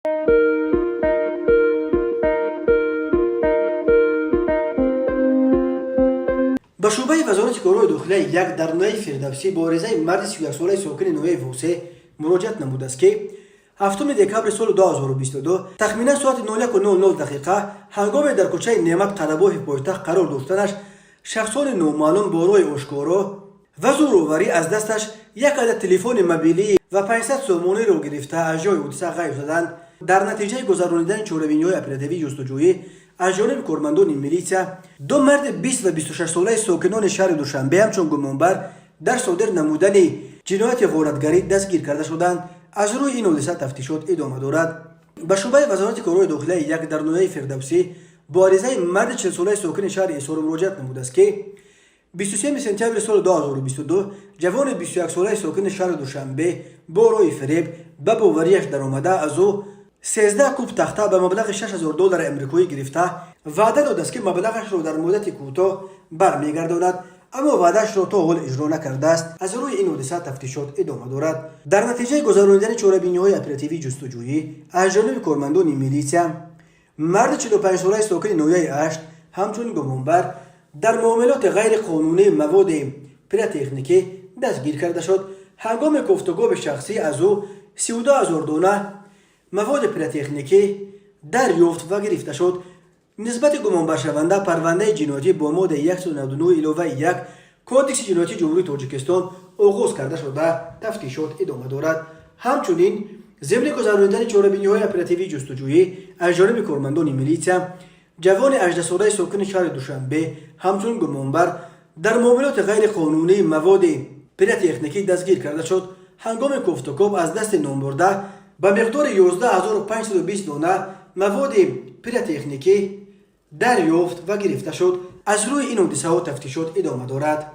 به شعبه وزارت کارهای داخلی یک درنامه فردوسی با عریضه مرد 31 ساله ساکن نوحه ووسه مراجعت نموده است که 7 دکبر سال 2022 تخمینا ساعت 01:00 دقیقه هنگام در کوچه نعمت قلبوه پایتخت قرار داشتنش شخصان نامعلوم با روی آشکارا و زورآوری از دستش یک عدد تلفن موبیلی و 500 سومانی را گرفته از جای حادثه غیب شدند. در نتیجه گذرانیدن چاره‌بینی‌های اپراتیوی جستجویی از جانب کارمندان میلیسیا دو مرد 20 و 26 ساله ساکنان شهر دوشنبه همچون گمانبر در صادر نمودن جنایت غارتگری دستگیر کرده شدند. از روی این حادثه تفتیشات ادامه دارد. به شعبه وزارت کارهای داخلی یک درنامه فردوسی با عریضه مرد 40 ساله ساکن شهر ایسار مراجعت نموده است که 23 سپتامبر سال 2022 جوان 21 ساله ساکن شهر دوشنبه با روی فریب به باوریش درآمده از او 13 کوب تخته به مبلغ $6000 امریکایی گرفته وعده داده است که مبلغش را در مدت کوتاه برمیگرداند، اما وعدهش را تا حال اجرا نکرده است. از روی این حادثه تفتیشات ادامه دارد. در نتیجه گذرانیدن چاره‌بینی‌های اپراتیوی جستجویی از جانب کارمندان میلیسیا مرد 45 ساله ساکن نوحه اشت همچون گمانبر در معاملات غیر قانونی مواد پیراتکنیکی دستگیر کرده شد. هنگام گفتگو به شخصی از او 32000 دانه مواد پیراتکنیکی دریافت و گرفته شد. نسبت گمانبر شونده پرونده جنایتی با ماده 199 علاوه 1 کدکس جنایتی جمهوری تاجیکستان آغاز کرده شده تفتیشات ادامه دارد. همچنین ضمن گذرانیدن چاره‌بینی‌های اپراتیوی جستجویی از جانب کارمندان میلیسیا جوان 18 ساله ساکن شهر دوشنبه همچون گمانبر در معاملات غیر قانونی مواد پیراتکنیکی دستگیر کرده شد. هنگام گفتگو از دست نامبرده به مقدار 11520 دانه مواد پیراتکنیکی دریافت و گرفته شد. از روی این حادثه تفتیشات ادامه دارد.